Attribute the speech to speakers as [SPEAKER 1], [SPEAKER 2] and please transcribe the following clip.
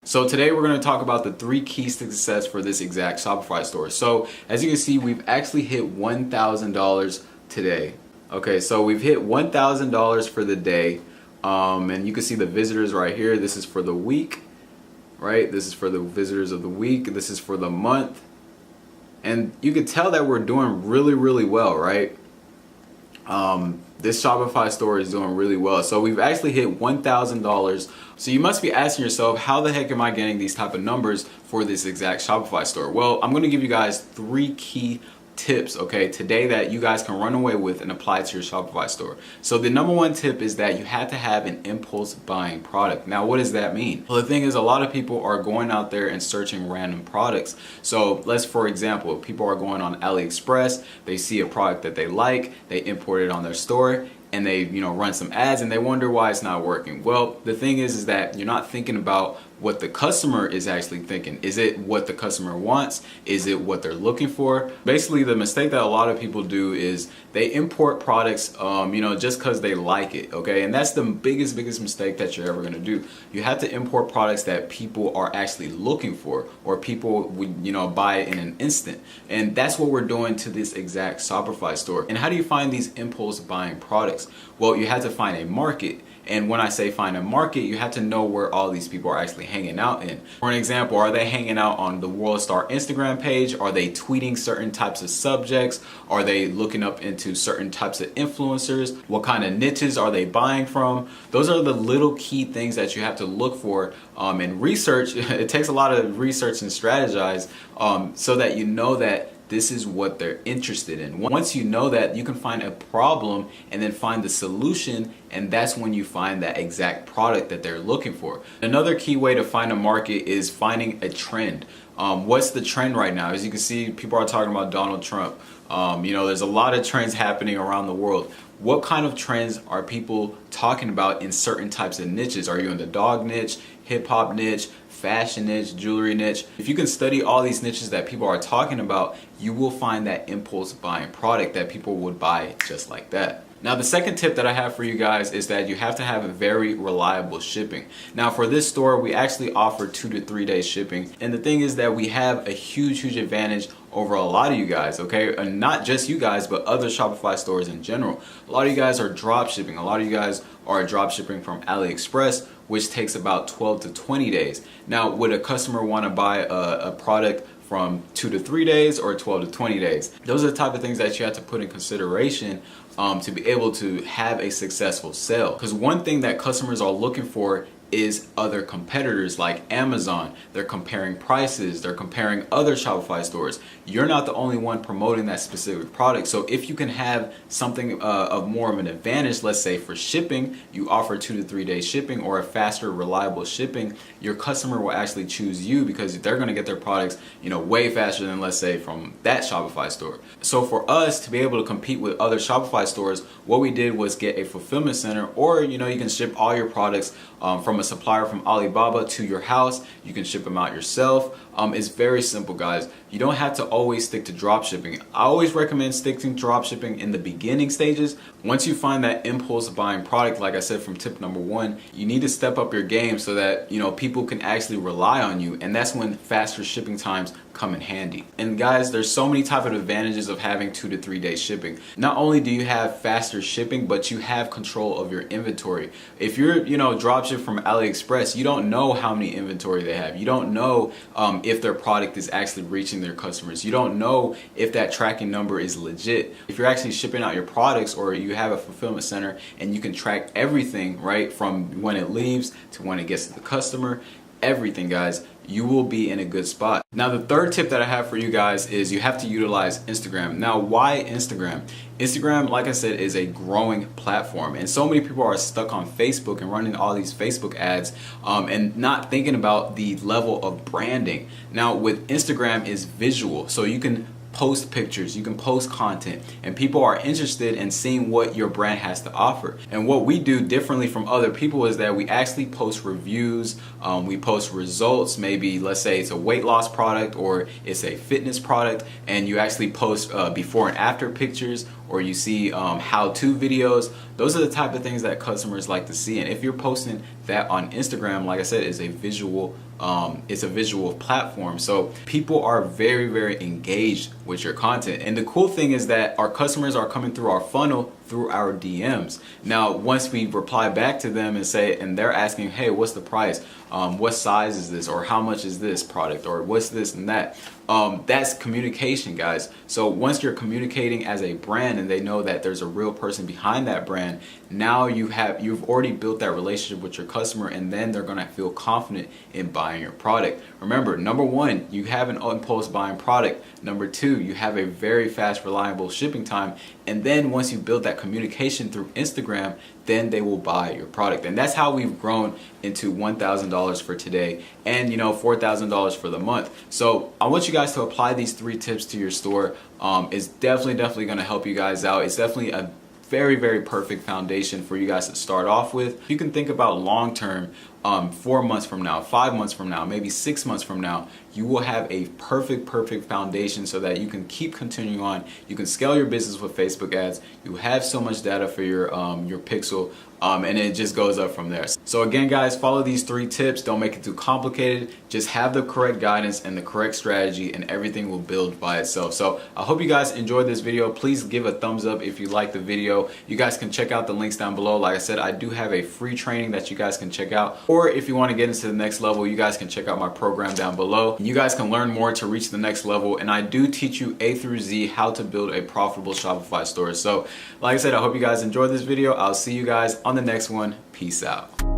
[SPEAKER 1] So today we're going to talk about the 3 keys to success for this exact Shopify store. So as you can see, we've actually hit $1,000 today. Okay, so we've hit $1,000 for the day. And you can see the visitors right here. This is for the week, right? This is for the visitors of the week. This is for the month. And you can tell that we're doing really well, right? This Shopify store is doing really well. So we've actually hit $1,000. So you must be asking yourself, how the heck am I getting these type of numbers for this exact Shopify store? Well, I'm going to give you guys 3 key tips, okay, today that you guys can run away with and apply to your Shopify store. So the number 1 tip is that you have to have an impulse buying product. Now, what does that mean? Well, the thing is, a lot of people are going out there and searching random products. So let's, for example, people are going on AliExpress, they see a product that they like, they import it on their store, and they run some ads and they wonder why it's not working. Well, the thing is that you're not thinking about what the customer is actually thinking. Is it what the customer wants? Is it what they're looking for? Basically, the mistake that a lot of people do is they import products just because they like it, okay? And that's the biggest mistake that you're ever gonna do. You have to import products that people are actually looking for, or people would buy it in an instant. And that's what we're doing to this exact Shopify store. And how do you find these impulse buying products? Well, you have to find a market. And when I say find a market, you have to know where all these people are actually hanging out in. For an example, are they hanging out on the WorldStar Instagram page? Are they tweeting certain types of subjects? Are they looking up into certain types of influencers? What kind of niches are they buying from? Those are the little key things that you have to look for and research. It takes a lot of research and strategize so that you know that this is what they're interested in. Once you know that, you can find a problem and then find the solution, and that's when you find that exact product that they're looking for. Another key way to find a market is finding a trend. What's the trend right now? As you can see, people are talking about Donald Trump. There's a lot of trends happening around the world. What kind of trends are people talking about in certain types of niches? Are you in the dog niche, hip hop niche, fashion niche, jewelry niche? If you can study all these niches that people are talking about, you will find that impulse buying product that people would buy just like that. Now, the second tip that I have for you guys is that you have to have a very reliable shipping. Now, for this store, we actually offer 2 to 3 day shipping. And the thing is that we have a huge advantage over a lot of you guys, okay? And not just you guys, but other Shopify stores in general. A lot of you guys are drop shipping. A lot of you guys are drop shipping from AliExpress, which takes about 12 to 20 days. Now, would a customer want to buy a product from 2 to 3 days or 12 to 20 days? Those are the type of things that you have to put in consideration to be able to have a successful sale. Because one thing that customers are looking for is other competitors like Amazon. They're comparing prices, they're comparing other Shopify stores. You're not the only one promoting that specific product. So if you can have something of more of an advantage, let's say for shipping, you offer 2 to 3 day shipping or a faster, reliable shipping, your customer will actually choose you because they're gonna get their products way faster than, let's say, from that Shopify store. So for us to be able to compete with other Shopify stores, what we did was get a fulfillment center, or you can ship all your products from a supplier from Alibaba to your house. You can ship them out yourself. It's very simple, guys. You don't have to always stick to drop shipping. I always recommend sticking to drop shipping in the beginning stages. Once you find that impulse buying product, like I said from tip number 1, you need to step up your game so that people can actually rely on you, and that's when faster shipping times come in handy. And guys, there's so many type of advantages of having 2 to 3 day shipping. Not only do you have faster shipping, but you have control of your inventory. If you're drop ship from AliExpress, you don't know how many inventory they have. You don't know if their product is actually reaching their customers. You don't know if that tracking number is legit. If you're actually shipping out your products, or you have a fulfillment center and you can track everything, right, from when it leaves to when it gets to the customer, everything, guys, you will be in a good spot. Now, the third tip that I have for you guys is you have to utilize Instagram. Now, why Instagram? Instagram, like I said, is a growing platform, and so many people are stuck on Facebook and running all these Facebook ads and not thinking about the level of branding. Now, with Instagram is visual, so you can post pictures, you can post content, and people are interested in seeing what your brand has to offer. And what we do differently from other people is that we actually post reviews, we post results. Maybe let's say it's a weight loss product or it's a fitness product, and you actually post before and after pictures, or you see how-to videos. Those are the type of things that customers like to see. And if you're posting that on Instagram, like I said, is a visual it's a visual platform, so people are very, very engaged with your content. And the cool thing is that our customers are coming through our funnel through our DMs. Now once we reply back to them and say, and they're asking, hey, what's the price, what size is this, or how much is this product, or what's this and that, that's communication, guys. So once you're communicating as a brand and they know that there's a real person behind that brand, now you've already built that relationship with your customer, and then they're gonna feel confident in buying your product. Remember, number one, you have an impulse buying product. Number two, you have a very fast, reliable shipping time. And then once you build that communication through Instagram, then they will buy your product. And that's how we've grown into $1,000 for today, and $4,000 for the month. So I want you guys to apply these 3 tips to your store. It's definitely going to help you guys out. It's definitely a very, very perfect foundation for you guys to start off with. You can think about long term, 4 months from now, 5 months from now, maybe 6 months from now, you will have a perfect foundation so that you can keep continuing on. You can scale your business with Facebook ads. You have so much data for your pixel, and it just goes up from there. So again, guys, follow these 3 tips. Don't make it too complicated. Just have the correct guidance and the correct strategy, and everything will build by itself. So I hope you guys enjoyed this video. Please give a thumbs up if you like the video. You guys can check out the links down below. Like I said, I do have a free training that you guys can check out. Or if you want to get into the next level, you guys can check out my program down below. You guys can learn more to reach the next level, and I do teach you A through Z how to build a profitable Shopify store. So like I said, I hope you guys enjoyed this video. I'll see you guys on the next one. Peace out.